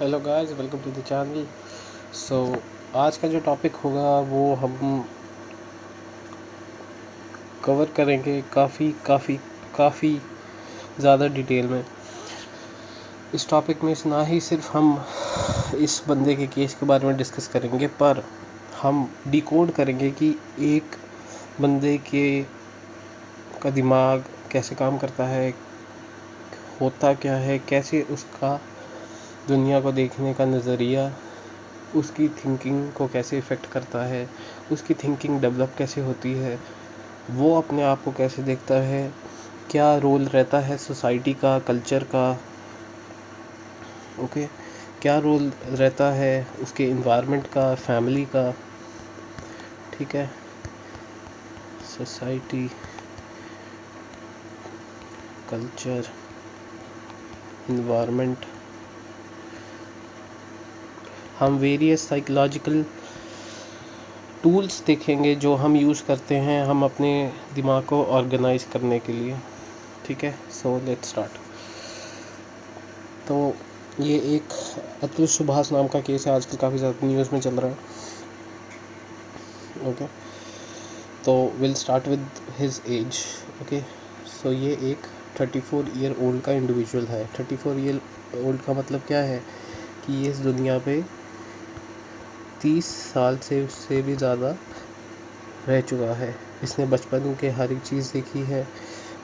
Hello guys, welcome to the channel. आज का जो टॉपिक होगा वो हम कवर करेंगे काफ़ी ज़्यादा डिटेल में। इस टॉपिक में ना ही सिर्फ हम इस बंदे के केस के बारे में डिस्कस करेंगे, पर हम डिकोड करेंगे कि एक बंदे का दिमाग कैसे काम करता है, होता क्या है, कैसे उसका दुनिया को देखने का नज़रिया उसकी थिंकिंग को कैसे इफ़ेक्ट करता है, उसकी थिंकिंग डेवलप कैसे होती है, वो अपने आप को कैसे देखता है, क्या रोल रहता है सोसाइटी का, कल्चर का, ओके, क्या रोल रहता है उसके इन्वायरमेंट का, फैमिली का, ठीक है, सोसाइटी, कल्चर, इन्वायरमेंट। हम वेरियस साइकोलॉजिकल टूल्स देखेंगे जो हम यूज़ करते हैं हम अपने दिमाग को ऑर्गेनाइज करने के लिए, ठीक है। So let's start. तो ये एक अतुल सुभाष नाम का केस है, आजकल काफ़ी ज़्यादा न्यूज़ में चल रहा है, ओके। तो will start with his age, okay. So ये एक 34 ईयर ओल्ड का इंडिविजुअल है। 34 ईयर ओल्ड का मतलब क्या है कि ये इस दुनिया पे 30 साल से उससे भी ज़्यादा रह चुका है। इसने बचपन के हर एक चीज़ देखी है,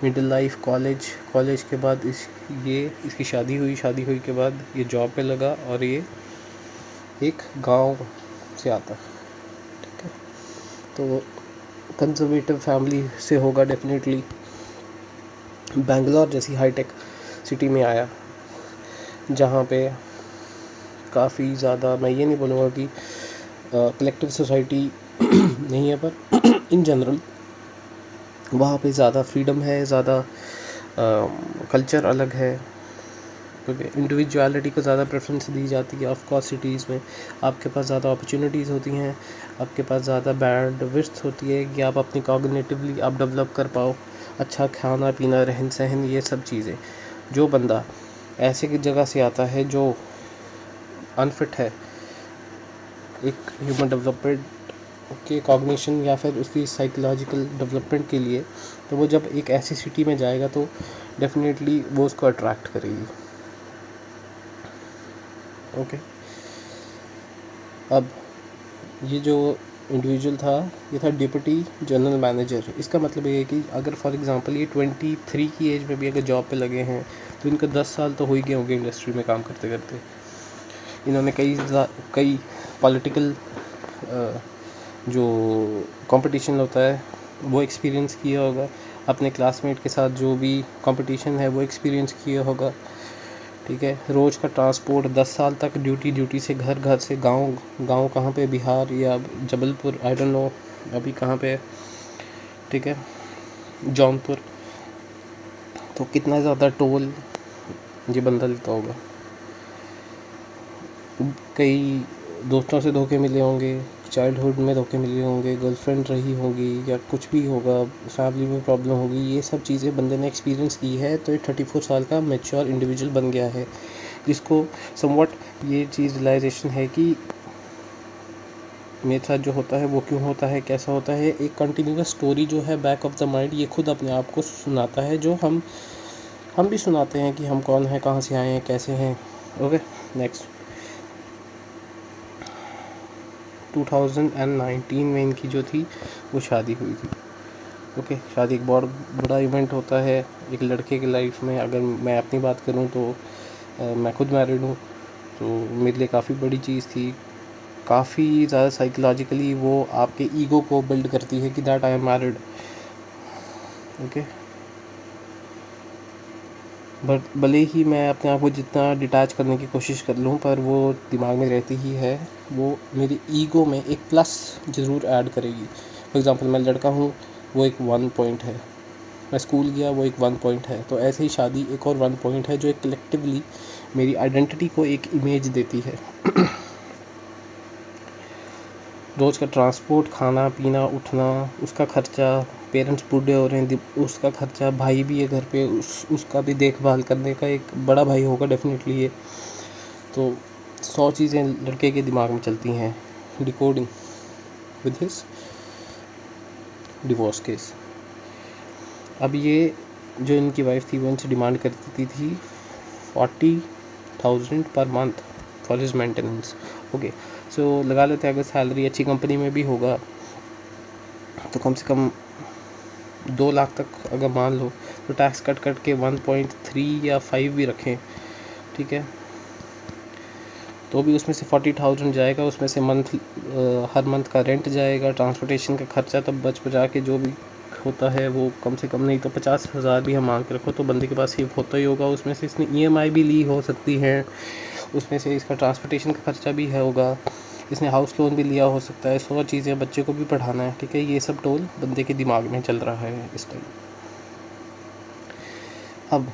मिडिल लाइफ, कॉलेज के बाद इसकी शादी हुई के बाद ये जॉब पे लगा और ये एक गांव से आता है, ठीक है। तो कंजर्वेटिव फैमिली से होगा डेफिनेटली। बेंगलोर जैसी हाईटेक सिटी में आया जहाँ पे काफ़ी ज़्यादा, मैं ये नहीं बोलूँगा कि कलेक्टिव सोसाइटी नहीं है, पर इन जनरल वहाँ पे ज़्यादा फ्रीडम है, ज़्यादा कल्चर अलग है, क्योंकि इंडिविजुअलिटी को ज़्यादा प्रेफरेंस दी जाती है। ऑफ कोर्स सिटीज़ में आपके पास ज़्यादा अपॉर्चुनिटीज़ होती हैं, आपके पास ज़्यादा बैंडविड्थ होती है कि आप अपनी कॉग्निटिवली आप डेवलप कर पाओ, अच्छा खाना पीना, रहन सहन, ये सब चीज़ें। जो बंदा ऐसे की जगह से आता है जो अनफिट है एक ह्यूमन डेवलपमेंट के कॉग्निशन या फिर उसकी साइकोलॉजिकल डेवलपमेंट के लिए, तो वो जब एक ऐसी सिटी में जाएगा तो डेफिनेटली वो उसको अट्रैक्ट करेगी, ओके। अब ये जो इंडिविजुअल था ये था डिप्टी जनरल मैनेजर। इसका मतलब ये है कि अगर फॉर एग्जांपल ये 23 की एज में भी अगर जॉब पे लगे हैं तो इनका 10 साल तो हो ही गए होंगे इंडस्ट्री में काम करते करते। इन्होंने कई पॉलिटिकल जो कंपटीशन होता है वो एक्सपीरियंस किया होगा, अपने क्लासमेट के साथ जो भी कंपटीशन है वो एक्सपीरियंस किया होगा, ठीक है। रोज़ का ट्रांसपोर्ट, 10 साल तक ड्यूटी से घर से गांव कहाँ पे, बिहार या जबलपुर, आई डोंट नो अभी कहाँ पे, ठीक है, जौनपुर। तो कितना ज़्यादा टोल ये बंदा लेता होगा। कई दोस्तों से धोखे मिले होंगे, चाइल्डहुड में धोखे मिले होंगे, गर्लफ्रेंड रही होगी या कुछ भी होगा, फैमिली में प्रॉब्लम होगी, ये सब चीज़ें बंदे ने एक्सपीरियंस की है। तो ये 34 साल का मैच्योर इंडिविजुअल बन गया है, जिसको समवट ये चीज़ रियलाइजेशन है कि मेरे साथ जो होता है वो क्यों होता है, कैसा होता है। एक कंटिन्यूस स्टोरी जो है बैक ऑफ द माइंड, ये खुद अपने आप को सुनाता है, जो हम भी सुनाते हैं कि हम कौन हैं, कहाँ से आए हैं, कैसे हैं, ओके। नेक्स्ट 2019 में इनकी जो थी वो शादी हुई थी, ओके। शादी एक बहुत बड़ा इवेंट होता है एक लड़के की लाइफ में। अगर मैं अपनी बात करूं तो मैं खुद मैरिड हूं, तो मेरे लिए काफ़ी बड़ी चीज़ थी। काफ़ी ज़्यादा साइकोलॉजिकली वो आपके ईगो को बिल्ड करती है कि that I am married, okay. But भले ही मैं अपने आप को जितना डिटैच करने की कोशिश कर लूँ, पर वो दिमाग में रहती ही है। वो मेरी ईगो में एक प्लस ज़रूर ऐड करेगी। फॉर एग्ज़ाम्पल मैं लड़का हूँ, वो एक 1 पॉइंट है। मैं स्कूल गया, वो एक 1 पॉइंट है। तो ऐसे ही शादी एक और 1 पॉइंट है, जो एक कलेक्टिवली मेरी आइडेंटिटी को एक इमेज देती है। रोज़ का ट्रांसपोर्ट, खाना पीना, उठना, उसका खर्चा, पेरेंट्स बूढ़े हो रहे हैं, उसका खर्चा, भाई भी है घर पे, उसका भी देखभाल करने का, एक बड़ा भाई होगा डेफिनेटली ये। तो 100 चीज़ें लड़के के दिमाग में चलती हैं decoding with his divorce case. अब ये जो इनकी वाइफ थी वो इनसे डिमांड करती थी 40,000 पर month for his maintenance. Okay, so लगा लेते हैं अगर सैलरी अच्छी कंपनी में भी होगा तो कम से कम 2 लाख तक अगर मान लो, तो टैक्स कट के 1.3 या 5 भी रखें, ठीक है, तो भी उसमें से 40,000 जाएगा, उसमें से हर मंथ का रेंट जाएगा, ट्रांसपोर्टेशन का खर्चा, तब बचा के जो भी होता है वो कम से कम नहीं तो 50,000 भी हम मांग के रखो तो बंदे के पास सेव होता ही होगा। उसमें से इसने EMI भी ली हो सकती है, उसमें से इसका ट्रांसपोर्टेशन का खर्चा भी है होगा, इसने हाउस लोन भी लिया हो सकता है, 100 चीज़ें, बच्चे को भी पढ़ाना है, ठीक है, ये सब टोल बंदे के दिमाग में चल रहा है इस टाइम। अब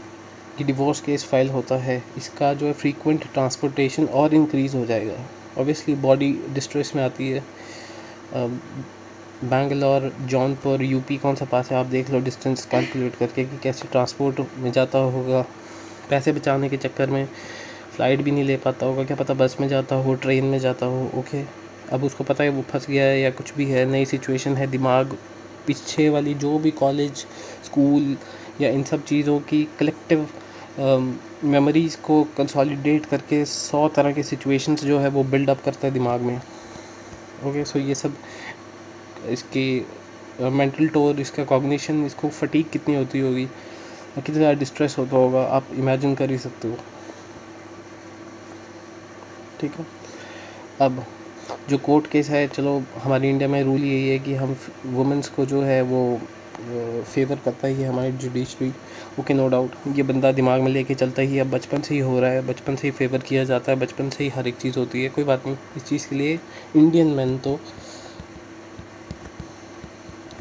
ये डिवोर्स केस फाइल होता है, इसका जो है फ्रीक्वेंट ट्रांसपोर्टेशन और इंक्रीज़ हो जाएगा। ऑब्वियसली बॉडी डिस्ट्रेस में आती है। बैंगलोर, जौनपुर, यूपी कौन सा पास है आप देख लो डिस्टेंस कैलकुलेट करके कि कैसे ट्रांसपोर्ट में जाता होगा। पैसे बचाने के चक्कर में फ़्लाइट भी नहीं ले पाता होगा, क्या पता बस में जाता हो, ट्रेन में जाता हो। ओके, अब उसको पता है वो फंस गया है या कुछ भी है, नई सिचुएशन है, दिमाग पीछे वाली जो भी कॉलेज, स्कूल या इन सब चीज़ों की कलेक्टिव मेमोरीज़ को कंसोलिडेट करके 100 तरह के सिचुएशंस जो है वो बिल्डअप करता है दिमाग में। ओके, सो ये सब इसकी मेंटल टोर, इसका कॉग्निशन, इसको फटीग कितनी होती होगी, कितना ज़्यादा डिस्ट्रेस होता होगा, आप इमेजिन कर ही सकते हो, ठीक है। अब जो कोर्ट केस है, चलो हमारी इंडिया में रूल यही है कि हम वुमेंस को जो है वो फेवर करता ही है हमारी जुडिशरी। ओके, नो डाउट, ये बंदा दिमाग में लेके चलता ही है, बचपन से ही हो रहा है, बचपन से ही फेवर किया जाता है, बचपन से ही हर एक चीज़ होती है, कोई बात नहीं, इस चीज़ के लिए इंडियन मैन तो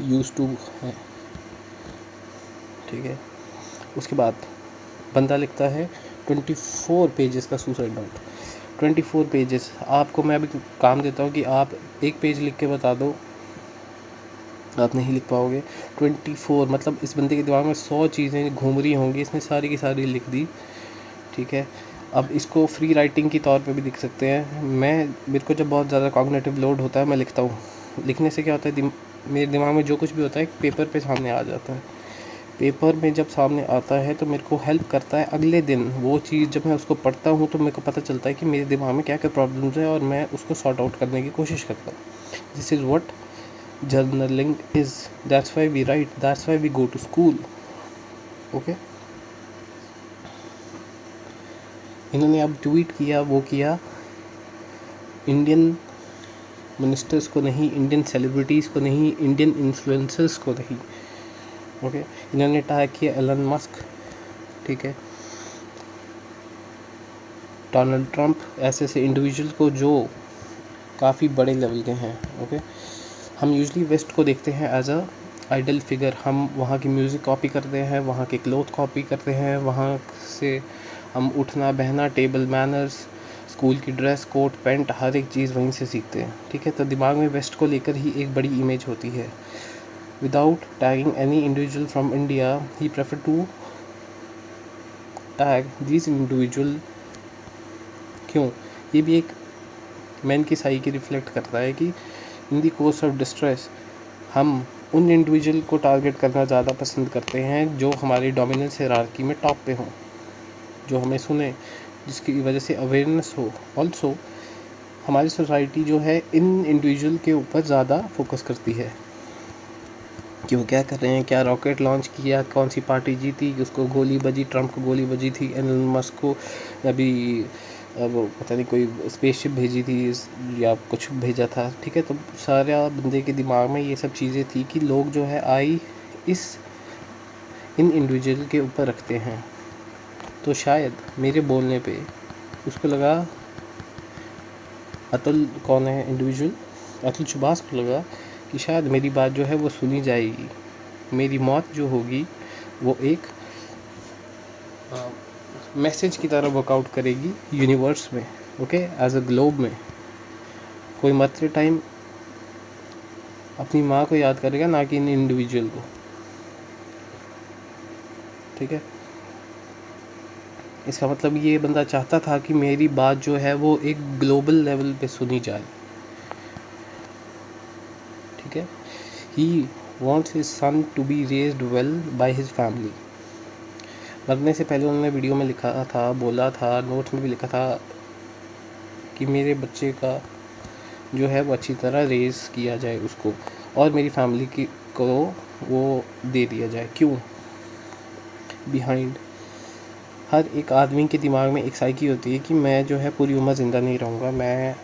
यूज टू है, ठीक है। उसके बाद बंदा लिखता है 24 पेजेस का सुसाइड नोट। 24 पेजेस, आपको मैं अभी काम देता हूँ कि आप एक पेज लिख के बता दो, आप नहीं लिख पाओगे। 24 मतलब इस बंदे के दिमाग में 100 चीज़ें घूम रही होंगी, इसने सारी की सारी लिख दी, ठीक है। अब इसको फ्री राइटिंग के तौर पे भी लिख सकते हैं। मेरे को जब बहुत ज़्यादा कॉग्निटिव लोड होता है मैं लिखता हूँ। लिखने से क्या होता है, मेरे दिमाग में जो कुछ भी होता है पेपर पे सामने आ जाता है। पेपर में जब सामने आता है तो मेरे को हेल्प करता है अगले दिन वो चीज़, जब मैं उसको पढ़ता हूँ तो मेरे को पता चलता है कि मेरे दिमाग में क्या क्या प्रॉब्लम्स है और मैं उसको सॉर्ट आउट करने की कोशिश करता हूँ। This is what journaling is, that's why we write, that's why we go to school. Okay, इन्होंने अब ट्वीट किया, वो किया, इंडियन मिनिस्टर्स को नहीं, इंडियन सेलिब्रिटीज़ को नहीं, इंडियन इन्फ्लुएंसर्स को नहीं। ओके, इन्होंने टैग किया एलन मस्क, ठीक है, डोनाल्ड ट्रंप, ऐसे ऐसे इंडिविजुअल को जो काफ़ी बड़े लेवल के हैं। ओके, हम यूजली वेस्ट को देखते हैं एज अ आइडल फिगर, हम वहाँ की म्यूज़िक कॉपी करते हैं, वहाँ के क्लोथ कॉपी करते हैं, वहाँ से हम उठना बहना, टेबल मैनर्स, स्कूल की ड्रेस, कोट पैंट, हर एक चीज़ वहीं से सीखते हैं, ठीक है। तो दिमाग में वेस्ट को लेकर ही एक बड़ी इमेज होती है। Without tagging any individual from India, he prefer to tag this individual. क्यों? ये भी एक मैन की साइकी रिफ्लेक्ट करता है कि इन दी कोर्स ऑफ डिस्ट्रेस हम उन इंडिविजुअल को टारगेट करना ज़्यादा पसंद करते हैं जो हमारी डोमिनेंस हायरार्की में टॉप पे हों, जो हमें सुने, जिसकी वजह से अवेयरनेस हो। ऑल्सो हमारी सोसाइटी जो है इन इंडिविजुअल के ऊपर ज़्यादा फोकस करती है कि वो क्या कर रहे हैं, क्या रॉकेट लॉन्च किया, कौन सी पार्टी जीती, उसको गोली बजी, ट्रंप को गोली बजी थी, एलन मस्क को अभी वो पता नहीं कोई स्पेसशिप भेजी थी या कुछ भेजा था, ठीक है। तो सारा बंदे के दिमाग में ये सब चीज़ें थी कि लोग जो है इन इंडिविजुअल के ऊपर रखते हैं। तो शायद मेरे बोलने पे उसको लगा, अतुल कौन है इंडिविजुअल, अतुल सुभाष को लगा कि शायद मेरी बात जो है वो सुनी जाएगी, मेरी मौत जो होगी वो एक मैसेज की तरह वर्कआउट करेगी यूनिवर्स में। ओके, एज अ ग्लोब में कोई मरते टाइम अपनी माँ को याद करेगा, ना कि इन इंडिविजुअल को, ठीक है। इसका मतलब ये बंदा चाहता था कि मेरी बात जो है वो एक ग्लोबल लेवल पे सुनी जाए, ठीक है। He wants his son to be raised well by his family. मरने से पहले उन्होंने वीडियो में लिखा था, बोला था, नोट में भी लिखा था कि मेरे बच्चे का जो है वो अच्छी तरह रेज़ किया जाए उसको, और मेरी फैमिली की को वो दे दिया जाए। क्यों? बिहाइंड हर एक आदमी के दिमाग में एक साइकी होती है कि मैं जो है पूरी उम्र ज़िंदा नहीं रहूँगा, मैं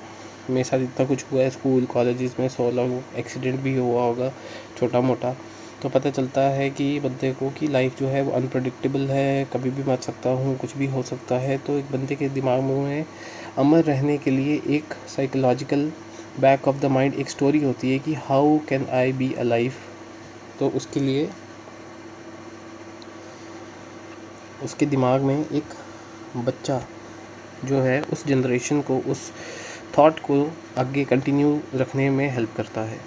मेरे साथ इतना कुछ हुआ है स्कूल कॉलेजेस में, 16 एक्सीडेंट भी हुआ होगा छोटा मोटा, तो पता चलता है कि बंदे को कि लाइफ जो है वो अनप्रडिक्टेबल है, कभी भी मर सकता हूँ, कुछ भी हो सकता है। तो एक बंदे के दिमाग में अमर रहने के लिए एक psychological back of the mind एक स्टोरी होती है कि how can I be alive. तो उसके लिए उसके दिमाग में एक बच्चा जो है उस जनरेशन को, उस थॉट को आगे कंटिन्यू रखने में हेल्प करता है,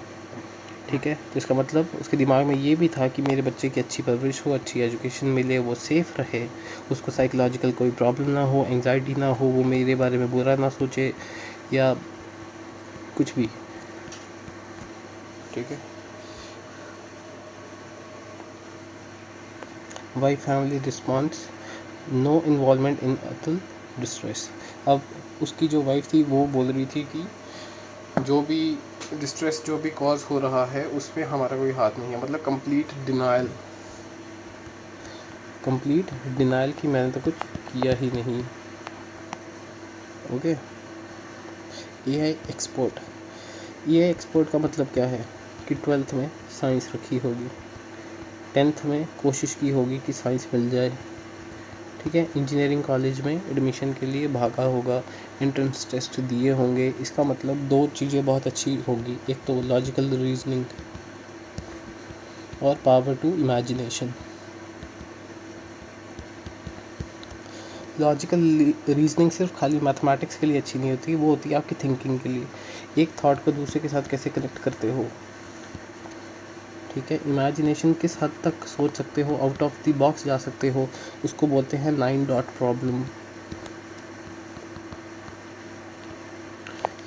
ठीक है। तो इसका मतलब उसके दिमाग में ये भी था कि मेरे बच्चे की अच्छी परवरिश हो, अच्छी एजुकेशन मिले, वो सेफ़ रहे, उसको साइकोलॉजिकल कोई प्रॉब्लम ना हो, एंग्जाइटी ना हो, वो मेरे बारे में बुरा ना सोचे या कुछ भी, ठीक है। Why family response no involvement in Atul distress. अब उसकी जो वाइफ थी वो बोल रही थी कि जो भी डिस्ट्रेस जो भी कॉज हो रहा है उसमें हमारा कोई हाथ नहीं है, मतलब कंप्लीट डिनाइल की मैंने तो कुछ किया ही नहीं। ओके। ए आई एक्सपोर्ट का मतलब क्या है कि 12th में साइंस रखी होगी, 10th में कोशिश की होगी कि साइंस मिल जाए, ठीक है। इंजीनियरिंग कॉलेज में एडमिशन के लिए भागा होगा, एंट्रेंस टेस्ट दिए होंगे। इसका मतलब दो चीज़ें बहुत अच्छी होगी, एक तो लॉजिकल रीजनिंग और power to imagination. Logical reasoning सिर्फ खाली मैथमेटिक्स के लिए अच्छी नहीं होती, वो होती है आपकी थिंकिंग के लिए, एक थॉट को दूसरे के साथ कैसे कनेक्ट करते हो, ठीक है। इमेजिनेशन किस हद तक सोच सकते हो, आउट ऑफ द बॉक्स जा सकते हो, उसको बोलते हैं 9 डॉट प्रॉब्लम।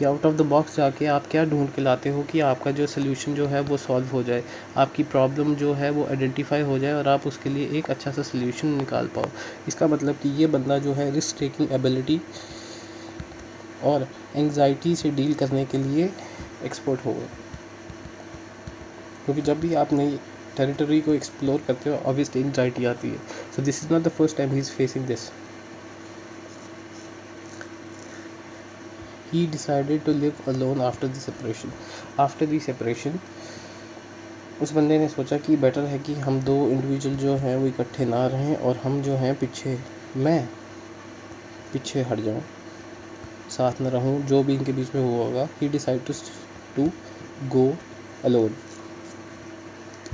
या आउट ऑफ द बॉक्स जाके आप क्या ढूंढ के लाते हो कि आपका जो सोल्यूशन जो है वो सॉल्व हो जाए, आपकी प्रॉब्लम जो है वो आइडेंटिफाई हो जाए और आप उसके लिए एक अच्छा सा सोल्यूशन निकाल पाओ। इसका मतलब कि ये बंदा जो है रिस्क टेकिंग एबिलिटी और एंग्जाइटी से डील करने के लिए एक्सपर्ट होगा, क्योंकि जब भी आप नई टेरिटरी को एक्सप्लोर करते हो ऑब्वियसली एंग्जाइटी आती है। So this is not the first time he is facing this. He decided to live alone after the separation. After the separation, उस बंदे ने सोचा कि बेटर है कि हम दो इंडिविजुअल जो हैं वो इकट्ठे ना रहें और हम जो हैं मैं पीछे हट जाऊँ, साथ न रहूँ, जो भी इनके बीच में हुआ होगा। He decided to go alone.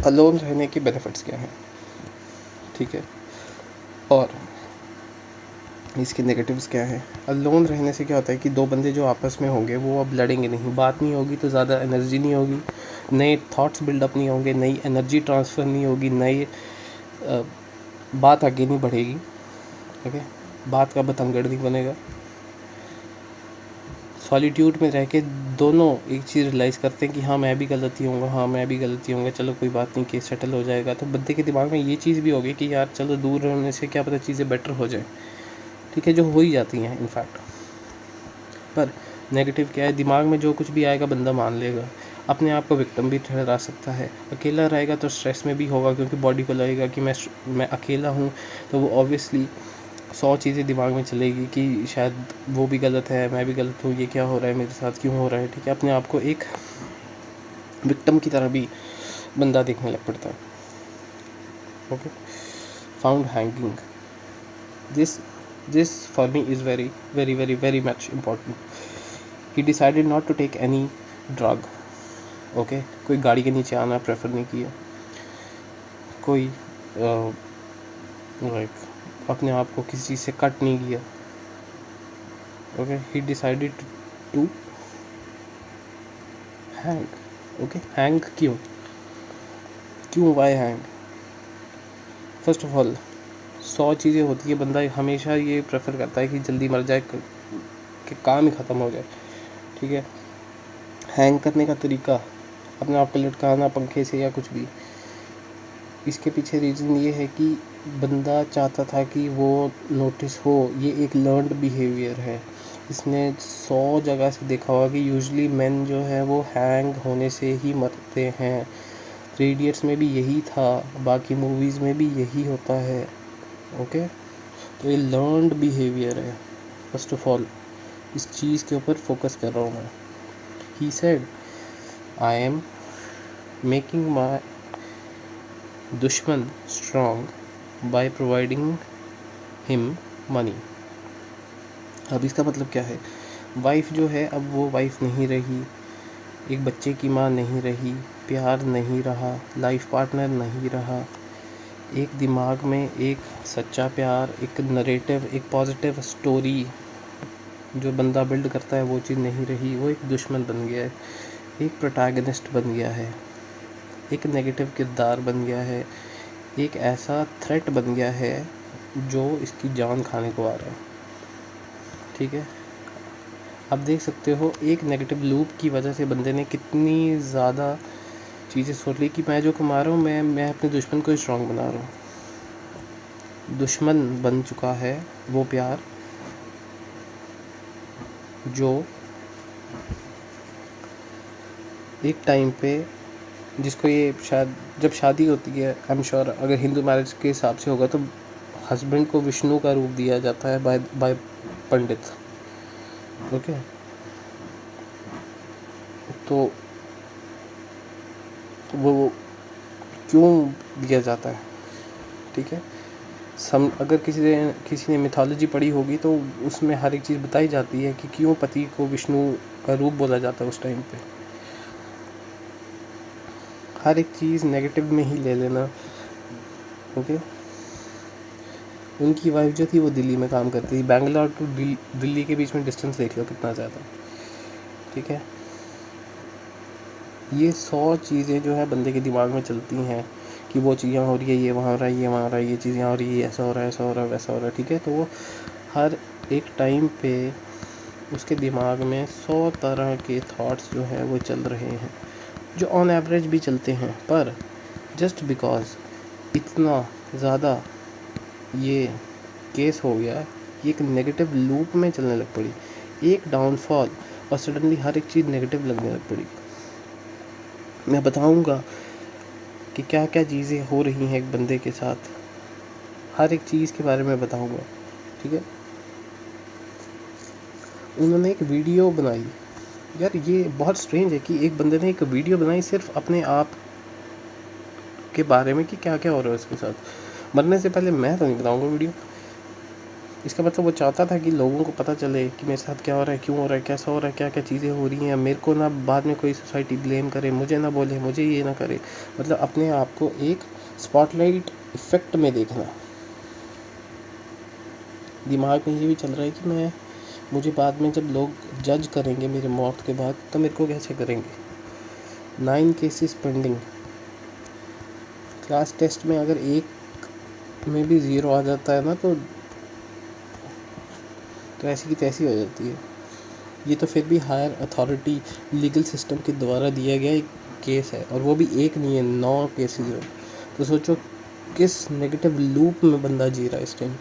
Alone रहने के बेनिफिट्स क्या हैं, ठीक है, और इसके नेगेटिव्स क्या हैं। अलोन रहने से क्या होता है कि दो बंदे जो आपस में होंगे वो अब लड़ेंगे नहीं, बात नहीं होगी तो ज़्यादा एनर्जी नहीं होगी, नए थॉट्स बिल्डअप नहीं होंगे, नई एनर्जी ट्रांसफ़र नहीं होगी, नई बात आगे नहीं बढ़ेगी, ठीक है, बात का बतंगड़ नहीं बनेगा। सॉलिट्यूड में रह के दोनों एक चीज़ रियलाइज़ करते हैं कि हाँ मैं भी गलती होऊंगा, हाँ मैं भी गलती होंगे, चलो कोई बात नहीं, केस सेटल हो जाएगा। तो बंदे के दिमाग में ये चीज़ भी होगी कि यार चलो दूर रहने से क्या पता चीज़ें बेटर हो जाए, ठीक है, जो हो ही जाती हैं इनफैक्ट। पर नेगेटिव क्या है, दिमाग में जो कुछ भी आएगा बंदा मान लेगा, अपने आप को विक्टिम भी ठहरा सकता है। अकेला रहेगा तो स्ट्रेस में भी होगा, क्योंकि बॉडी को लगेगा कि मैं अकेला हूँ, तो वो ऑब्वियसली 100 चीज़ें दिमाग में चलेगी कि शायद वो भी गलत है, मैं भी गलत हूँ, ये क्या हो रहा है मेरे साथ, क्यों हो रहा है, ठीक है। अपने आप को एक विक्टिम की तरह भी बंदा देखने लग पड़ता है। Okay. Found hanging, this for me is very much important. He decided not to take any drug. Okay, कोई गाड़ी के नीचे आना प्रेफर नहीं किया, कोई लाइक अपने आप को किसी चीज़ से कट नहीं किया। Okay, he decided to hang. Okay, hang क्यों, why hang? First of all 100 चीज़ें होती है, बंदा हमेशा ये प्रेफर करता है कि जल्दी मर जाए कि काम ही ख़त्म हो जाए, ठीक है। हैंग करने का तरीका, अपने आप को लटकाना पंखे से या कुछ भी, इसके पीछे रीज़न ये है कि बंदा चाहता था कि वो नोटिस हो। ये एक लर्नड बिहेवियर है। इसने 100 जगह से देखा होगा कि यूजुअली मेन जो है वो हैंग होने से ही मरते हैं। 3 इडियट्स में भी यही था, बाकी मूवीज़ में भी यही होता है, ओके। तो ये लर्नड बिहेवियर है। फर्स्ट ऑफ ऑल इस चीज़ के ऊपर फोकस कर रहा हूँ मैं। He said I am making my दुश्मन strong by providing him money. अब इसका मतलब क्या है? वाइफ जो है अब वो वाइफ नहीं रही, एक बच्चे की माँ नहीं रही, प्यार नहीं रहा, लाइफ पार्टनर नहीं रहा, एक दिमाग में एक सच्चा प्यार, एक नरेटिव, एक पॉजिटिव स्टोरी जो बंदा बिल्ड करता है वो चीज़ नहीं रही। वो एक दुश्मन बन गया है, एक प्रोटैगनिस्ट बन गया है, एक नेगेटिव किरदार बन गया है, एक ऐसा थ्रेट बन गया है जो इसकी जान खाने को आ रहा है, ठीक है। आप देख सकते हो एक नेगेटिव लूप की वजह से बंदे ने कितनी ज़्यादा चीज़ें सोच ली कि मैं जो कमा रहा हूँ मैं अपने दुश्मन को ही स्ट्रॉन्ग बना रहा हूँ। दुश्मन बन चुका है वो प्यार जो एक टाइम पे, जिसको ये शायद जब शादी होती है, आई एम श्योर अगर हिंदू मैरिज के हिसाब से होगा तो हस्बैंड को विष्णु का रूप दिया जाता है बाय पंडित, ओके। तो वो क्यों दिया जाता है, ठीक है। अगर किसी ने मिथोलॉजी पढ़ी होगी तो उसमें हर एक चीज़ बताई जाती है कि क्यों पति को विष्णु का रूप बोला जाता है उस टाइम पे। हर एक चीज़ नेगेटिव में ही ले लेना, ओके। उनकी वाइफ जो थी वो दिल्ली में काम करती थी, बैंगलोर टू दिल्ली के बीच में डिस्टेंस देख लो कितना ज़्यादा, ठीक है। ये 100 चीज़ें जो है बंदे के दिमाग में चलती हैं कि वो चीज़ यहाँ हो रही है, ये वहाँ हो रहा है, ये वहाँ हो रहा है, ये चीज़ यहाँ हो रही है, ऐसा हो रहा है, ऐसा हो रहा है, वैसा हो रहा है, ठीक है। तो वो हर एक टाइम पे उसके दिमाग में 100 तरह के थॉट्स जो हैं वो चल रहे हैं, जो ऑन एवरेज भी चलते हैं, पर जस्ट बिकॉज इतना ज़्यादा ये केस हो गया, ये एक नेगेटिव लूप में चलने लग पड़ी, एक डाउनफॉल और सडनली हर एक चीज़ नेगेटिव लगने लग पड़ी। मैं बताऊंगा कि क्या क्या चीज़ें हो रही हैं एक बंदे के साथ, हर एक चीज़ के बारे में बताऊंगा, ठीक है। उन्होंने एक वीडियो बनाई, यार ये बहुत स्ट्रेंज है कि एक बंदे ने एक वीडियो बनाई सिर्फ अपने आप के बारे में कि क्या क्या हो रहा है उसके साथ। मरने से पहले मैं तो नहीं बताऊंगा वीडियो। इसका मतलब वो चाहता था कि लोगों को पता चले कि मेरे साथ क्या हो रहा है, क्यों हो रहा है, कैसा हो रहा है, क्या क्या चीज़ें हो रही हैं, मेरे को ना बाद में कोई सोसाइटी ब्लेम करे, मुझे ना बोले, मुझे ये ना करे, मतलब अपने आप को एक स्पॉटलाइट इफेक्ट में देखना। दिमाग में ये भी चल रहा है कि मुझे बाद में जब लोग जज करेंगे मेरे मौत के बाद तो मेरे को कैसे करेंगे। 9 केसेस पेंडिंग। क्लास टेस्ट में अगर एक में भी 0 आ जाता है ना तो ऐसी की तैसी हो जाती है। ये तो फिर भी हायर अथॉरिटी लीगल सिस्टम के द्वारा दिया गया एक केस है, और वो भी एक नहीं है, 9 केसेस है। तो सोचो किस नेगेटिव लूप में बंदा जी रहा है इस टाइम।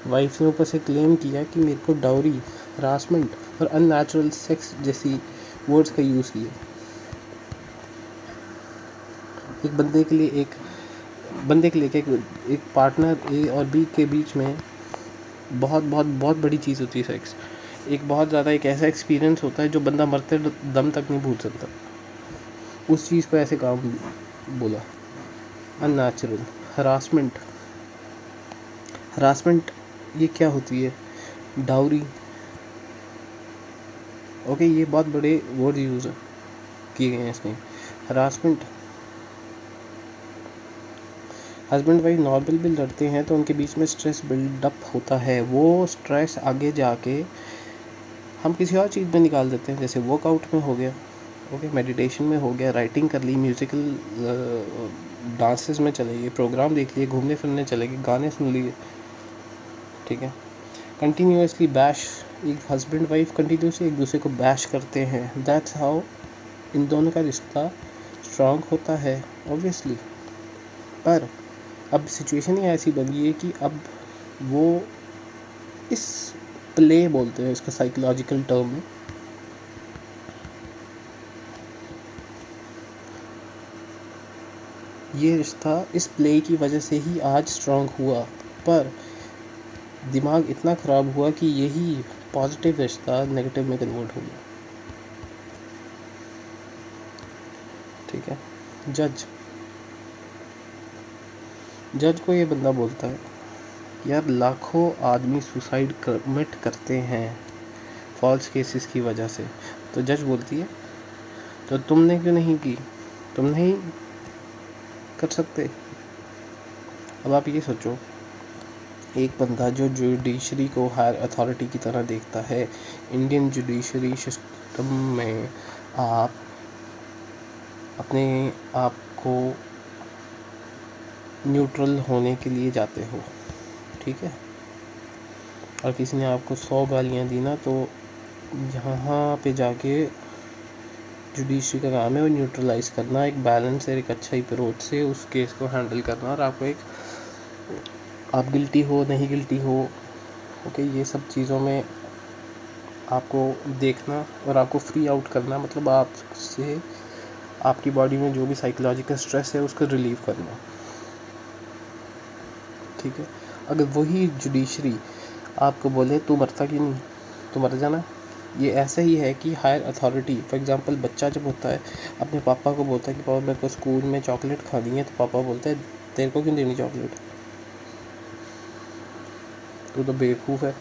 वाइफ ने ऊपर से क्लेम किया कि मेरे को डाउरी, हरासमेंट और अननेचुरल सेक्स जैसी वर्ड्स का यूज़ किया। एक बंदे के लिए एक पार्टनर ए और बी के बीच में बहुत बड़ी चीज़ होती है सेक्स। एक बहुत ज़्यादा एक ऐसा एक्सपीरियंस होता है जो बंदा मरते दम तक नहीं भूल सकता। उस चीज़ को ऐसे काम बोला। अननेचुरल, हरासमेंट ये क्या होती है? डाउरी, ओके, ये बहुत बड़े वर्ड यूज़ किए गए हैं इसमें। हरासमेंट, हस्बैंड वाइफ नॉर्मल भी लड़ते हैं तो उनके बीच में स्ट्रेस बिल्डअप होता है। वो स्ट्रेस आगे जाके हम किसी और चीज़ में निकाल देते हैं, जैसे वर्कआउट में हो गया, ओके, मेडिटेशन में हो गया, राइटिंग कर ली, म्यूज़िकल डांसेस में चले गए, प्रोग्राम देख लिए, घूमने फिरने चले गए, गाने सुन लिए, ठीक है। कंटिन्यूसली बैश, एक हस्बैंड वाइफ कंटिन्यूसली एक दूसरे को बैश करते हैं, दैट्स हाउ इन दोनों का रिश्ता स्ट्रांग होता है ऑब्वियसली। पर अब सिचुएशन ही ऐसी बन गई है कि अब वो इस प्ले बोलते हैं इसका साइकोलॉजिकल टर्म में, ये रिश्ता इस प्ले की वजह से ही आज स्ट्रांग हुआ, पर दिमाग इतना ख़राब हुआ कि यही पॉजिटिव रिश्ता नेगेटिव में कन्वर्ट हो गया, ठीक है। जज को ये बंदा बोलता है, यार लाखों आदमी सुसाइड कमिट करते हैं फॉल्स केसेस की वजह से, तो जज बोलती है तो तुमने क्यों नहीं की, तुम नहीं कर सकते। अब आप ये सोचो, एक बंदा जो जुडिशरी को हायर अथॉरिटी की तरह देखता है, इंडियन जुडिशरी सिस्टम में आप अपने आप को न्यूट्रल होने के लिए जाते हो, ठीक है, और किसी ने आपको 100 गालियाँ दी ना, तो यहाँ पे जाके जुडिशरी का काम है वो न्यूट्रलाइज़ करना, एक बैलेंस और एक अच्छा अप्रोच से उस केस को हैंडल करना, और आपको एक आप गिल्टी हो नहीं गिल्टी हो, ओके, ये सब चीज़ों में आपको देखना और आपको फ्री आउट करना, मतलब आपसे आपकी बॉडी में जो भी साइकोलॉजिकल स्ट्रेस है उसको रिलीव करना, ठीक है। अगर वही जुडिशरी आपको बोले तू मरता क्यों नहीं, तो मर जाना, ये ऐसा ही है कि हायर अथॉरिटी, फॉर एग्जांपल बच्चा जब होता है अपने पापा को बोलता है कि पापा मेरे को स्कूल में चॉकलेट खानी है, तो पापा बोलते हैं तेरे को क्यों देनी चॉकलेट, तू तो बेवकूफ़ है।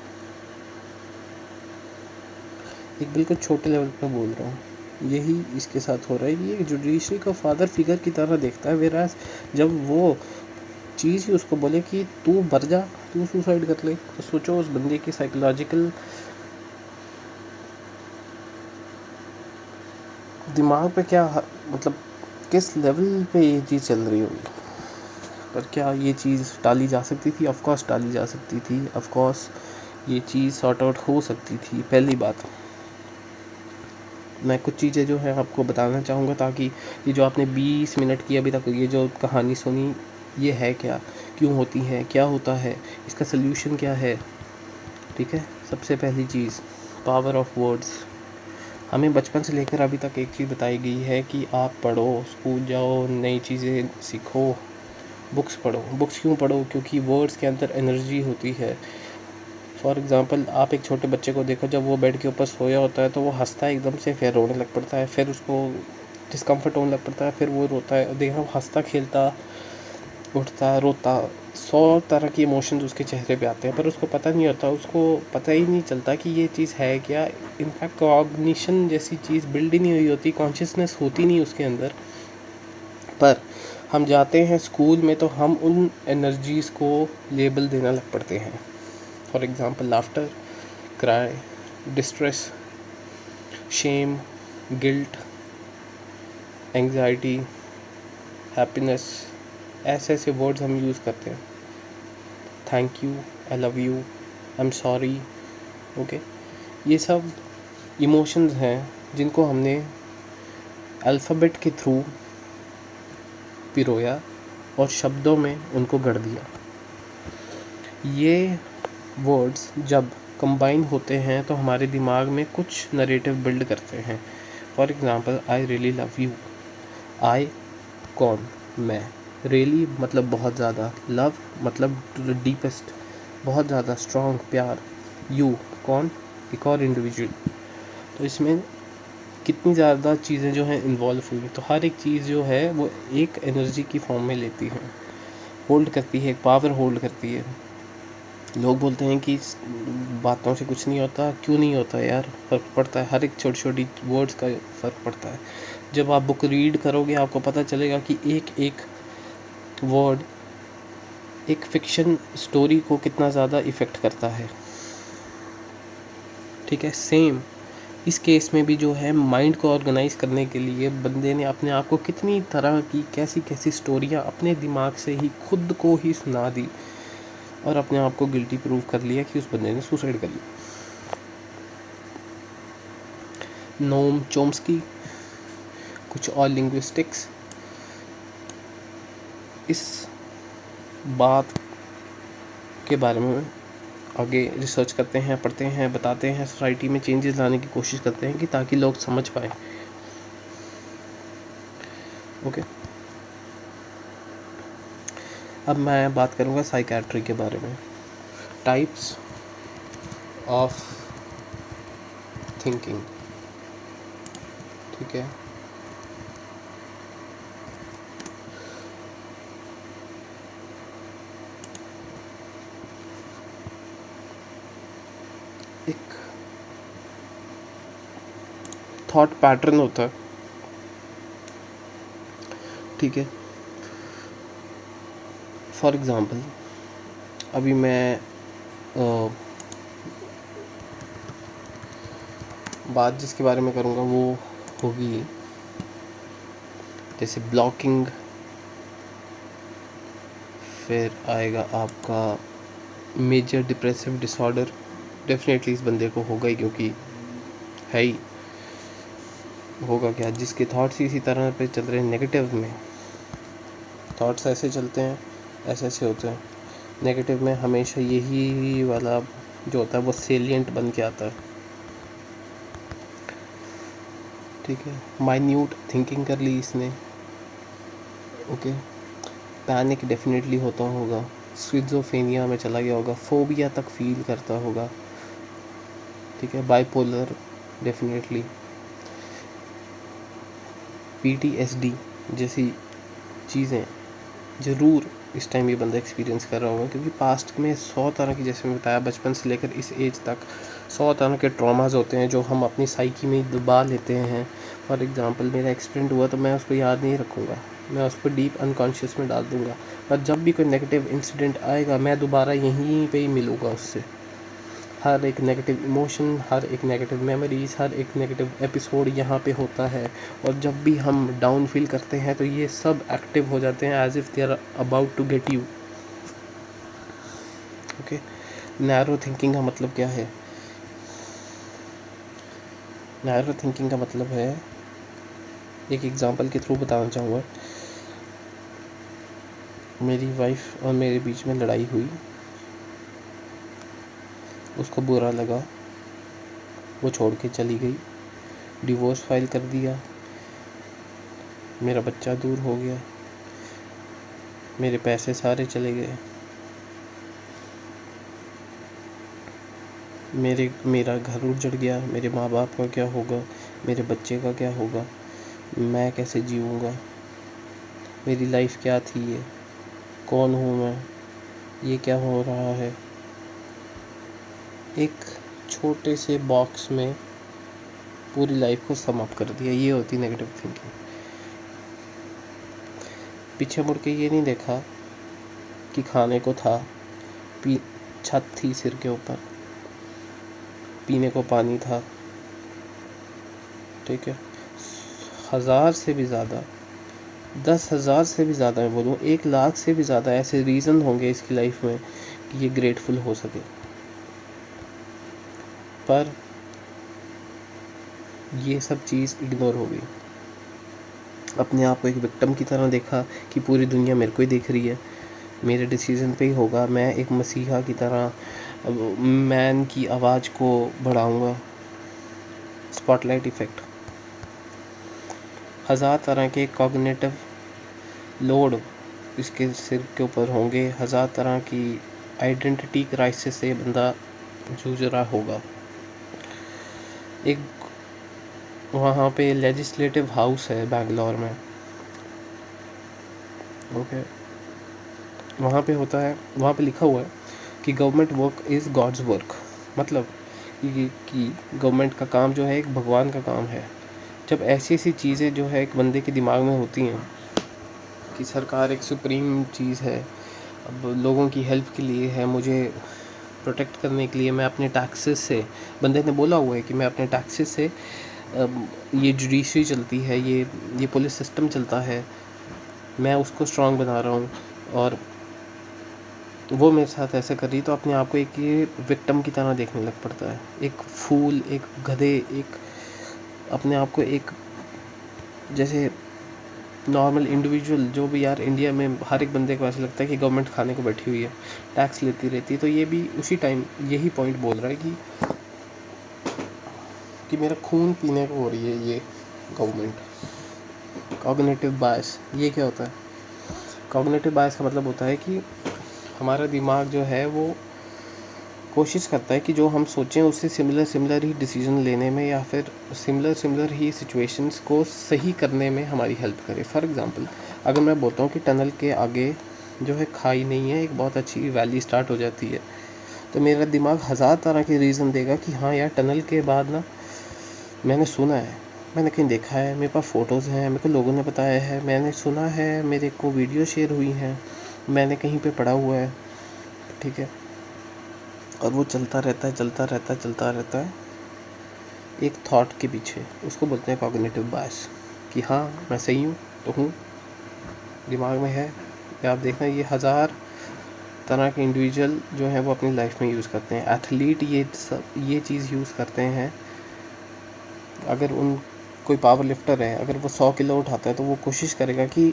एक बिल्कुल छोटे लेवल पर बोल रहा हूँ, यही इसके साथ हो रहा है कि ये जुडिशरी को फादर फिगर की तरह देखता है, वेराज जब वो चीज़ ही उसको बोले कि तू मर जा, तू सुसाइड कर ले, तो सोचो उस बंदे की साइकोलॉजिकल दिमाग पे क्या, मतलब किस लेवल पे ये चीज़ चल रही होगी। पर क्या ये चीज़ टाली जा सकती थी? ऑफ कोर्स टाली जा सकती थी, ऑफ कोर्स ये चीज़ सॉर्ट आउट हो सकती थी। पहली बात, मैं कुछ चीज़ें जो है आपको बताना चाहूँगा, ताकि ये जो आपने 20 मिनट की अभी तक ये जो कहानी सुनी, ये है क्या, क्यों होती है, क्या होता है, इसका सल्यूशन क्या है, ठीक है। सबसे पहली चीज़, पावर ऑफ वर्ड्स। हमें बचपन से लेकर अभी तक एक चीज़ बताई गई है कि आप पढ़ो, स्कूल जाओ, नई चीज़ें सीखो, बुक्स पढ़ो। बुक्स क्यों पढ़ो? क्योंकि वर्ड्स के अंदर एनर्जी होती है। फॉर एग्ज़ाम्पल, आप एक छोटे बच्चे को देखो, जब वो बेड के ऊपर सोया होता है तो वो हंसता है एकदम से, फिर रोने लग पड़ता है, फिर उसको डिस्कम्फर्ट होने लग पड़ता है, फिर वो रोता है, देखना वो हंसता खेलता उठता रोता, 100 तरह के इमोशंस उसके चेहरे पे आते हैं, पर उसको पता नहीं होता, उसको पता ही नहीं चलता कि ये चीज़ है क्या। इनफैक्ट कॉग्निशन जैसी चीज़ बिल्ड ही नहीं हुई होती, कॉन्शियसनेस होती नहीं उसके अंदर। पर हम जाते हैं स्कूल में तो हम उन एनर्जीज़ को लेबल देना लग पड़ते हैं। For example, laughter, cry, distress, shame, guilt, anxiety, happiness, ऐसे ऐसे वर्ड्स हम यूज़ करते हैं। Thank you, I love you, I am sorry, okay, ये सब इमोशंस हैं जिनको हमने अल्फ़ाबेट के थ्रू पिरोया और शब्दों में उनको गढ़ दिया। ये वर्ड्स जब कंबाइन होते हैं तो हमारे दिमाग में कुछ नरेटिव बिल्ड करते हैं। For example, I really love you. I कौन? मैं। रियली मतलब बहुत ज़्यादा, लव मतलब डीपेस्ट, बहुत ज़्यादा स्ट्रॉन्ग प्यार। यू कौन? एक और इंडिविजुअल। तो इसमें कितनी ज़्यादा चीज़ें जो हैं इन्वॉल्व हुई, तो हर एक चीज़ जो है वो एक एनर्जी की फॉर्म में लेती है, होल्ड करती है, एक पावर होल्ड करती है। लोग बोलते हैं कि बातों से कुछ नहीं होता, क्यों नहीं होता यार, फ़र्क पड़ता है, हर एक छोटी छोटी वर्ड्स का फ़र्क पड़ता है। जब आप बुक रीड करोगे आपको पता चलेगा कि एक एक वर्ड एक फिक्शन स्टोरी को कितना ज़्यादा इफ़ेक्ट करता है, ठीक है। सेम इस केस में भी जो है माइंड को ऑर्गेनाइज करने के लिए बंदे ने अपने आप को कितनी तरह की कैसी कैसी स्टोरियाँ अपने दिमाग से ही खुद को ही सुना दी और अपने आप को गिल्टी प्रूव कर लिया कि उस बंदे ने सुसाइड कर लिया। नोम चोम्स्की, कुछ और लिंग्विस्टिक्स इस बात के बारे में आगे रिसर्च करते हैं, पढ़ते हैं, बताते हैं, सोसाइटी में चेंजेस लाने की कोशिश करते हैं कि ताकि लोग समझ पाएँ। ओके, अब मैं बात करूँगा साइकेट्री के बारे में। टाइप्स ऑफ थिंकिंग, ठीक है। एक थॉट पैटर्न होता है, ठीक है। फॉर एग्ज़ाम्पल अभी मैं बात जिसके बारे में करूँगा वो होगी जैसे ब्लॉकिंग, फिर आएगा आपका मेजर डिप्रेसिव डिसऑर्डर। डेफिनेटली इस बंदे को होगा ही, क्योंकि है ही। होगा क्या, जिसके थॉट्स इसी तरह पे चल रहे हैं नेगेटिव में, थॉट्स ऐसे चलते हैं, ऐसे होते हैं। नेगेटिव में हमेशा यही वाला जो होता है वो सेलिएंट बन के आता है, ठीक है। माइन्यूट थिंकिंग कर ली इसने, ओके। पैनिक डेफिनेटली होता होगा, स्किज़ोफ्रेनिया में चला गया होगा, फोबिया तक फील करता होगा, ठीक है। बाइपोलर डेफिनेटली, PTSD जैसी चीज़ें ज़रूर इस टाइम ये बंदा एक्सपीरियंस कर रहा होगा, क्योंकि पास्ट में 100 तरह की, जैसे मैं बताया, बचपन से लेकर इस एज तक 100 तरह के ट्रॉमास होते हैं जो हम अपनी साइकी में दबा लेते हैं। फॉर एग्ज़ाम्पल मेरा एक्सीडेंट हुआ तो मैं उसको याद नहीं रखूँगा, मैं उसको डीप अनकॉन्शियस में डाल दूँगा, पर जब भी कोई नेगेटिव इंसिडेंट आएगा मैं दोबारा यहीं पे ही मिलूँगा उससे। हर एक नेगेटिव इमोशन, हर एक नेगेटिव मेमोरीज, हर एक नेगेटिव एपिसोड यहाँ पे होता है। और जब भी हम डाउन फील करते हैं तो ये सब एक्टिव हो जाते हैं, as if they are about to get you, okay. Narrow thinking का मतलब क्या है? नैरो थिंकिंग का मतलब है, एक एग्जांपल के थ्रू बताना चाहूँगा। मेरी वाइफ और मेरे बीच में लड़ाई हुई, उसको बुरा लगा, वो छोड़ के चली गई, डिवोर्स फाइल कर दिया, मेरा बच्चा दूर हो गया, मेरे पैसे सारे चले गए, मेरा घर उजड़ गया, मेरे माँ बाप का क्या होगा, मेरे बच्चे का क्या होगा, मैं कैसे जीऊँगा, मेरी लाइफ क्या थी, ये कौन हूँ मैं, ये क्या हो रहा है। एक छोटे से बॉक्स में पूरी लाइफ को सम अप कर दिया, ये होती नेगेटिव थिंकिंग। पीछे मुड़ के ये नहीं देखा कि खाने को था, छत थी सिर के ऊपर, पीने को पानी था, ठीक है। 1000 से भी ज़्यादा, 10,000 से भी ज़्यादा, मैं बोलूँ 1,00,000 से भी ज़्यादा ऐसे रीज़न होंगे इसकी लाइफ में कि ये ग्रेटफुल हो सके, पर ये सब चीज़ इग्नोर हो गई। अपने आप को एक विक्टिम की तरह देखा कि पूरी दुनिया मेरे को ही देख रही है, मेरे डिसीज़न पे ही होगा, मैं एक मसीहा की तरह मैन की आवाज़ को बढ़ाऊंगा। स्पॉटलाइट इफ़ेक्ट, 1000 तरह के कॉग्निटिव लोड इसके सिर के ऊपर होंगे, 1000 तरह की आइडेंटिटी क्राइसिस से बंदा जूझ रहा होगा। एक वहाँ पे लेजिस्लेटिव हाउस है बेंगलोर में, ओके। वहाँ पे होता है, वहाँ पे लिखा हुआ है कि government work is God's work, मतलब कि गवर्नमेंट का काम जो है एक भगवान का काम है। जब ऐसी ऐसी चीज़ें जो है एक बंदे के दिमाग में होती हैं कि सरकार एक सुप्रीम चीज़ है, अब लोगों की हेल्प के लिए है, मुझे प्रोटेक्ट करने के लिए मैं अपने टैक्सेस से, बंदे ने बोला हुआ है कि मैं अपने टैक्सेस से, ये जुडिशरी चलती है, ये पुलिस सिस्टम चलता है, मैं उसको स्ट्रॉन्ग बना रहा हूँ, और वो मेरे साथ ऐसे कर रही, तो अपने आप को एक ये विक्टिम की तरह देखने लग पड़ता है, एक फूल, एक गधे, एक अपने आप को एक जैसे नॉर्मल इंडिविजुअल जो भी, यार इंडिया में हर एक बंदे को ऐसा लगता है कि गवर्नमेंट खाने को बैठी हुई है, टैक्स लेती रहती है। तो ये भी उसी टाइम यही पॉइंट बोल रहा है कि मेरा खून पीने को हो रही है ये गवर्नमेंट। कॉग्निटिव बायस, ये क्या होता है? कॉग्निटिव बायस का मतलब होता है कि हमारा दिमाग जो है वो कोशिश करता है कि जो हम सोचें उससे सिमिलर ही डिसीजन लेने में, या फिर सिमिलर ही सिचुएशंस को सही करने में हमारी हेल्प करे। फॉर एग्ज़ाम्पल, अगर मैं बोलता हूँ कि टनल के आगे जो है खाई नहीं है, एक बहुत अच्छी वैली स्टार्ट हो जाती है, तो मेरा दिमाग हज़ार तरह के रीज़न देगा कि हाँ यार, टनल के बाद ना, मैंने सुना है, मैंने कहीं देखा है, मेरे पास फ़ोटोज़ हैं, मेरे को लोगों ने बताया है, मैंने सुना है, मेरे को वीडियो शेयर हुई हैं, मैंने कहीं पे पढ़ा हुआ है, ठीक है। और वो चलता रहता है एक थॉट के पीछे। उसको बोलते हैं कॉग्निटिव बायस, कि हाँ मैं सही हूँ तो हूँ, दिमाग में है। या आप देखना, ये हज़ार तरह के इंडिविजुअल जो है वो अपनी लाइफ में यूज़ करते हैं। एथलीट ये चीज़ यूज़ करते हैं। अगर कोई पावर लिफ्टर है, अगर वो 100 किलो उठाता है, तो वो कोशिश करेगा कि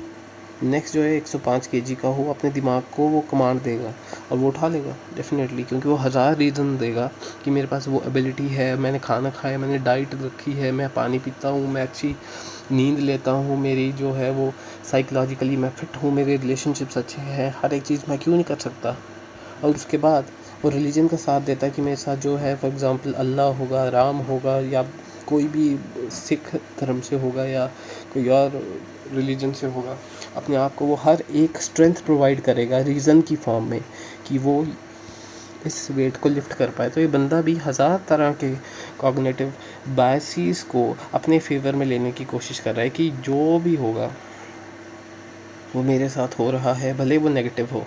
नेक्स्ट जो है 105 केजी का हो। अपने दिमाग को वो कमांड देगा और वो उठा लेगा डेफिनेटली, क्योंकि वो हज़ार रीज़न देगा कि मेरे पास वो एबिलिटी है, मैंने खाना खाया, मैंने डाइट रखी है, मैं पानी पीता हूँ, मैं अच्छी नींद लेता हूँ, मेरी जो है वो साइकोलॉजिकली मैं फिट हूँ, मेरे रिलेशनशिप्स अच्छे हैं, हर एक चीज़ मैं क्यों नहीं कर सकता। और उसके बाद वो रिलीजन का साथ देता है कि मेरे साथ जो है, फॉर एग्ज़ाम्पल अल्लाह होगा, राम होगा, या कोई भी सिख धर्म से होगा, या कोई और रिलीजन से होगा। अपने आप को वो हर एक स्ट्रेंथ प्रोवाइड करेगा रीज़न की फॉर्म में, कि वो इस वेट को लिफ्ट कर पाए। तो ये बंदा भी हज़ार तरह के कॉग्निटिव बायसेस को अपने फेवर में लेने की कोशिश कर रहा है कि जो भी होगा वो मेरे साथ हो रहा है, भले वो नेगेटिव हो,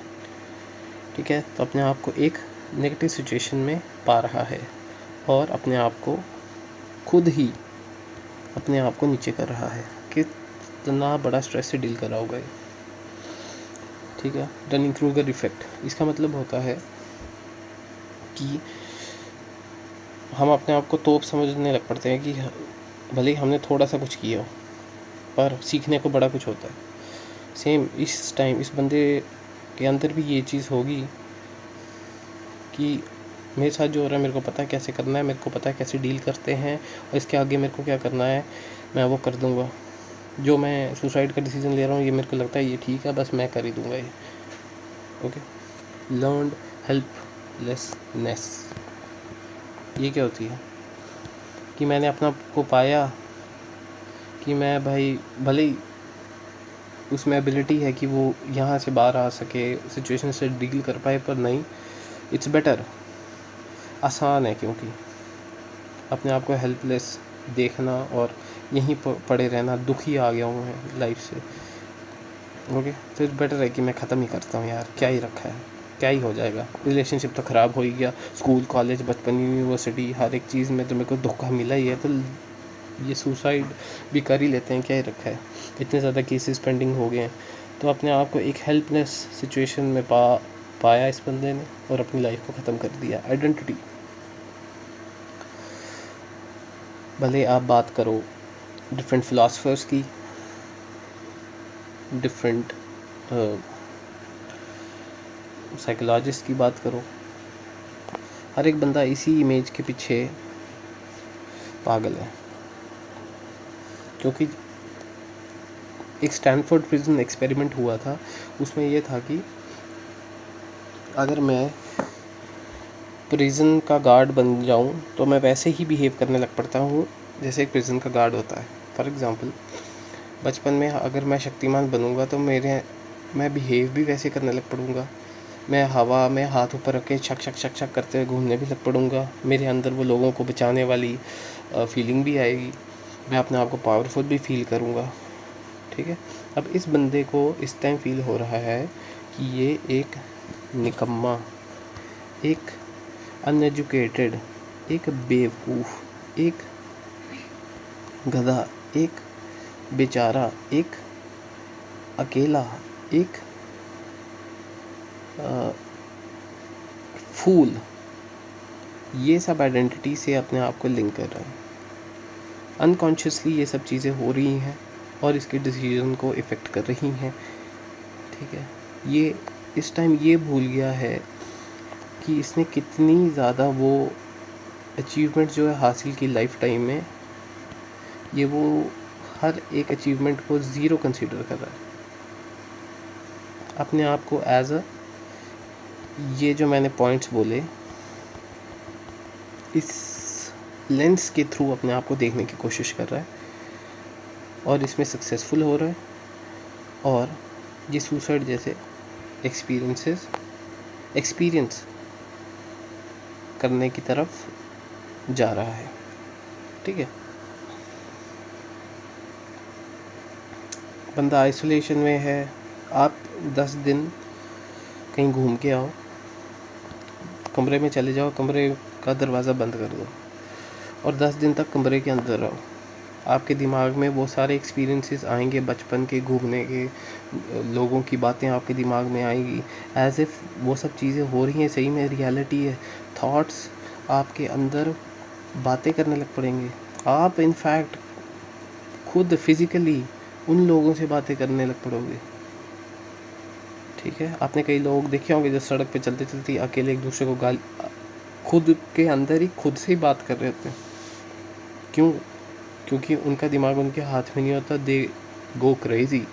ठीक है। तो अपने आप को एक नेगेटिव सिचुएशन में पा रहा है और अपने आप को खुद ही अपने आप को नीचे कर रहा है। कितना बड़ा स्ट्रेस से डील कर रहा होगा ये, ठीक है। डनिंग क्रूगर इफेक्ट, इसका मतलब होता है कि हम अपने आप को तोप समझने लग पड़ते हैं कि भले ही हमने थोड़ा सा कुछ किया हो, पर सीखने को बड़ा कुछ होता है। सेम इस टाइम इस बंदे के अंदर भी ये चीज़ होगी कि मेरे साथ जो हो रहा है, मेरे को पता है कैसे करना है, मेरे को पता है कैसे डील करते हैं, और इसके आगे मेरे को क्या करना है, मैं वो कर दूँगा। जो मैं सुसाइड का डिसीज़न ले रहा हूँ, ये मेरे को लगता है ये ठीक है, बस मैं कर ही दूँगा ये। ओके। लर्नड हेल्पलेसनेस, ये क्या होती है? कि मैंने अपना को पाया कि मैं भाई, भले ही उसमें एबिलिटी है कि वो यहाँ से बाहर आ सके, सिचुएशन से डील कर पाए, पर नहीं, इट्स बेटर, आसान है, क्योंकि अपने आप को हेल्पलेस देखना और यहीं पड़े रहना, दुखी आ गया हूँ मैं लाइफ से। ओके, तो इट्स बेटर है कि मैं ख़त्म ही करता हूँ यार, क्या ही रखा है, क्या ही हो जाएगा। रिलेशनशिप तो ख़राब हो ही गया, स्कूल कॉलेज बचपन यूनिवर्सिटी हर एक चीज़ में तो मेरे को धोखा मिला ही है, तो ये सुसाइड भी कर ही लेते हैं, क्या ही रखा है। इतने ज़्यादा केसेस पेंडिंग हो गए हैं। तो अपने आप को एक हेल्पलेस सिचुएशन में पाया इस बंदे ने और अपनी लाइफ को ख़त्म कर दिया। आइडेंटिटी, भले आप बात करो डिफरेंट फ़िलासफ़र्स की, डिफरेंट साइकोलॉजिस्ट की बात करो, हर एक बंदा इसी इमेज के पीछे पागल है। क्योंकि एक स्टैनफोर्ड प्रिजन एक्सपेरिमेंट हुआ था, उसमें ये था कि अगर मैं प्रिजन का गार्ड बन जाऊं तो मैं वैसे ही बिहेव करने लग पड़ता हूं जैसे एक प्रिजन का गार्ड होता है। फॉर एग्ज़ाम्पल, बचपन में अगर मैं शक्तिमान बनूंगा तो मैं बिहेव भी वैसे करने लग पड़ूंगा। मैं हवा में हाथ ऊपर रख के छक छक छक छक करते हुए घूमने भी लग पड़ूंगा। मेरे अंदर वो लोगों को बचाने वाली फीलिंग भी आएगी। मैं अपने आप को पावरफुल भी फील करूंगा, ठीक है। अब इस बंदे को इस टाइम फील हो रहा है कि ये एक निकम्मा, एक अनएजुकेटेड, एक बेवकूफ़, एक गधा, एक बेचारा, एक अकेला, एक फूल, ये सब आइडेंटिटी से अपने आप को लिंक कर रहे हैं। अनकॉन्शियसली ये सब चीज़ें हो रही हैं और इसके डिसीजन को इफ़ेक्ट कर रही हैं। ठीक है, ये इस टाइम ये भूल गया है कि इसने कितनी ज़्यादा वो अचीवमेंट जो है हासिल की लाइफ टाइम में, ये वो हर एक अचीवमेंट को ज़ीरो कंसीडर कर रहा है। अपने आप को एज अ, ये जो मैंने पॉइंट्स बोले, इस लेंस के थ्रू अपने आप को देखने की कोशिश कर रहा है और इसमें सक्सेसफुल हो रहा है, और ये सुसाइड जैसे एक्सपीरियंस करने की तरफ जा रहा है। ठीक है, बंदा आइसोलेशन में है। आप 10 दिन कहीं घूम के आओ, कमरे में चले जाओ, कमरे का दरवाज़ा बंद कर दो और 10 दिन तक कमरे के अंदर रहो। आपके दिमाग में वो सारे एक्सपीरियंसेस आएंगे, बचपन के, घूमने के, लोगों की बातें आपके दिमाग में आएंगी, एज इफ़ वो सब चीज़ें हो रही हैं, सही में रियलिटी है। थॉट्स आपके अंदर बातें करने लग पड़ेंगे। आप इनफैक्ट खुद फिज़िकली उन लोगों से बातें करने लग पड़ोगे। ठीक है, आपने कई लोग देखे होंगे जो सड़क पे चलते चलते अकेले एक दूसरे को गाली, खुद के अंदर ही खुद से ही बात कर रहे होते हैं। क्यों? क्योंकि उनका दिमाग उनके हाथ में नहीं होता, दे गो क्रेजी।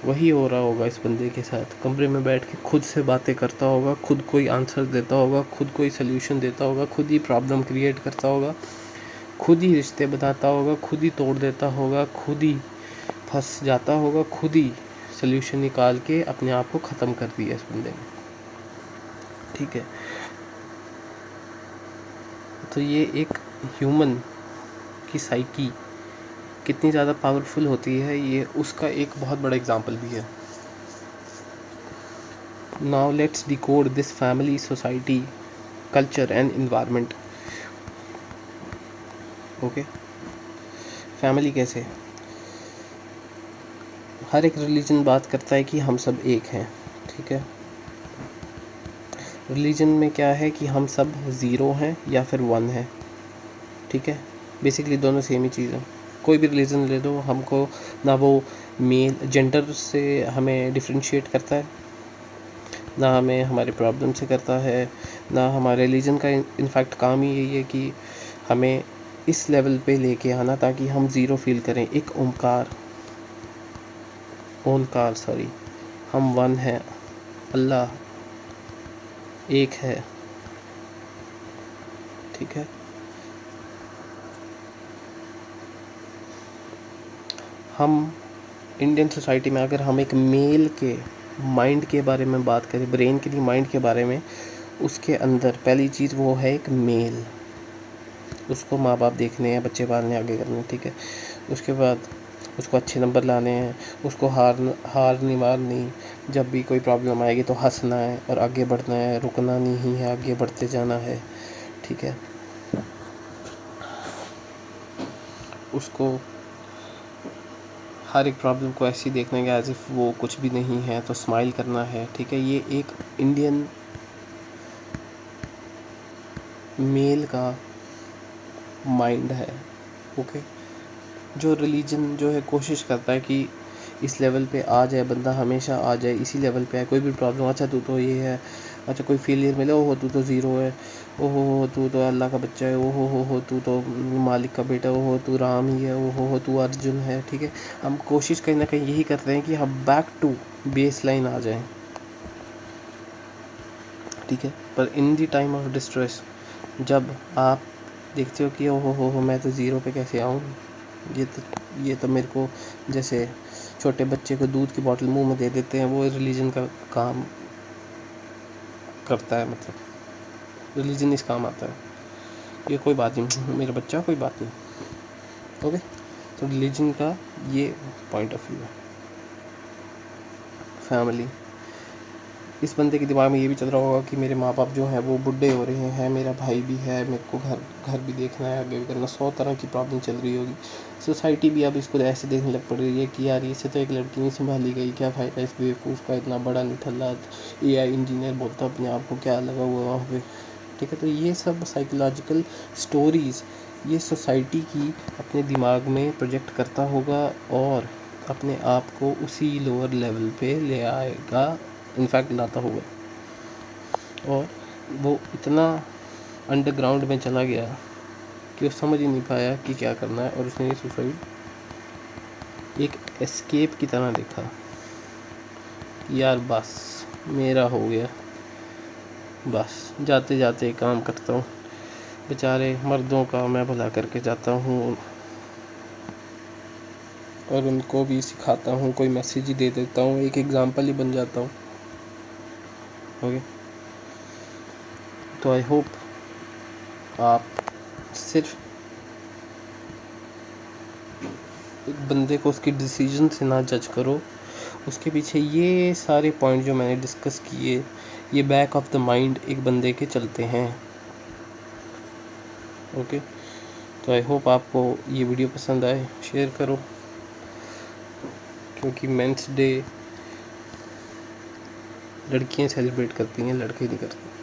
वही हो रहा होगा इस बंदे के साथ। कमरे में बैठ के खुद से बातें करता होगा, खुद कोई आंसर देता होगा, खुद कोई सल्यूशन देता होगा, खुद ही प्रॉब्लम क्रिएट करता होगा, खुद ही रिश्ते बताता होगा, खुद ही तोड़ देता होगा, खुद ही फंस जाता होगा, खुद ही सल्यूशन निकाल के अपने आप को ख़त्म कर दिया इस बंदे ने। ठीक है, तो ये एक ह्यूमन की साइकी कितनी ज़्यादा पावरफुल होती है, ये उसका एक बहुत बड़ा एग्जाम्पल भी है। Now let's decode this family, society, culture and environment. Okay, family कैसे? हर एक रिलीजन बात करता है कि हम सब एक हैं। ठीक है, रिलीजन में क्या है कि हम सब ज़ीरो हैं या फिर वन है। ठीक है, बेसिकली दोनों सेम ही चीज़ है। कोई भी रिलीजन ले लो, हमको ना वो मेल जेंडर से हमें डिफ्रेंशिएट करता है, ना हमें हमारे प्रॉब्लम से करता है, ना हमारे रिलीजन का इनफैक्ट काम ही यही है कि हमें इस लेवल पे लेके आना ताकि हम ज़ीरो फील करें। एक ओंकार सॉरी, हम वन है, अल्लाह एक है। ठीक है, हम इंडियन सोसाइटी में अगर हम एक मेल के माइंड के बारे में बात करें, ब्रेन के लिए माइंड के बारे में, उसके अंदर पहली चीज़ वो है एक मेल। उसको माँ बाप देखने हैं, बच्चे पालने, आगे करने। ठीक है, उसके बाद उसको अच्छे नंबर लाने हैं, उसको हार नहीं मारनी, जब भी कोई प्रॉब्लम आएगी तो हंसना है और आगे बढ़ना है, रुकना नहीं है, आगे बढ़ते जाना है। ठीक है, उसको हर एक प्रॉब्लम को ऐसे ही देखना है एज इफ़ वो कुछ भी नहीं है, तो स्माइल करना है। ठीक है, ये एक इंडियन मेल का माइंड है। ओके, जो रिलीजन जो है कोशिश करता है कि इस लेवल पे आ जाए बंदा, हमेशा आ जाए इसी लेवल पे है। कोई भी प्रॉब्लम, अच्छा तू तो ये है, अच्छा कोई फेलियर मिले, ओहो तू तो ज़ीरो है, ओहो हो तू तो अल्लाह का बच्चा है, ओहो हो तू तो मालिक का बेटा, ओहो तू राम ही है, ओहो हो तू अर्जुन है। ठीक है, हम कोशिश कहीं ना कहीं यही करते हैं कि हम बैक टू बेस लाइन आ जाएँ। ठीक है, पर इन दी टाइम ऑफ डिस्ट्रेस, जब आप देखते हो कि ओहो हो मैं तो ज़ीरो पे कैसे आऊँ, ये तो मेरे को, जैसे छोटे बच्चे को दूध की बोतल मुंह में दे देते हैं, वो रिलीजन का काम करता है। मतलब रिलीजन इस काम आता है, ये कोई बात नहीं, मेरा बच्चा कोई बात नहीं। ओके, तो रिलीजन का ये पॉइंट ऑफ व्यू है। फैमिली, इस बंदे के दिमाग में ये भी चल रहा होगा कि मेरे माँ बाप जो हैं वो बूढ़े हो रहे हैं, मेरा भाई भी है, मेरे को घर भी देखना है, आगे भी करना, 100 तरह की प्रॉब्लम चल रही होगी। सोसाइटी भी अब इसको ऐसे देखने लग पड़ रही है कि यार इससे तो एक लड़की नहीं संभाली गई, क्या फ़ायदा इस बेवकूफ़ का, इतना बड़ा निठल्ला AI इंजीनियर बोलता अपने आप को, क्या लगा हुआ वहाँ पे। ठीक है, तो ये सब साइकोलॉजिकल स्टोरीज़ ये सोसाइटी की अपने दिमाग में प्रोजेक्ट करता होगा और अपने आप को उसी लोअर लेवल पे ले आएगा, इनफैक्ट लाता होगा। और वो इतना अंडरग्राउंड में चला गया कि वो समझ ही नहीं पाया कि क्या करना है, और उसने ये सुसाइड एक एस्केप की तरह देखा। यार बस मेरा हो गया, बस जाते जाते काम करता हूँ, बेचारे मर्दों का मैं भला करके जाता हूँ और उनको भी सिखाता हूँ, कोई मैसेज ही दे देता हूँ, एक एग्ज़ाम्पल ही बन जाता हूँ। ओके, तो आई होप आप सिर्फ एक बंदे को उसके डिसीजन से ना जज करो, उसके पीछे ये सारे पॉइंट जो मैंने डिस्कस किए, ये बैक ऑफ द माइंड एक बंदे के चलते हैं। ओके, तो आई होप आपको ये वीडियो पसंद आए, शेयर करो, क्योंकि मेंस डे लड़कियां सेलिब्रेट करती हैं, लड़के नहीं करते।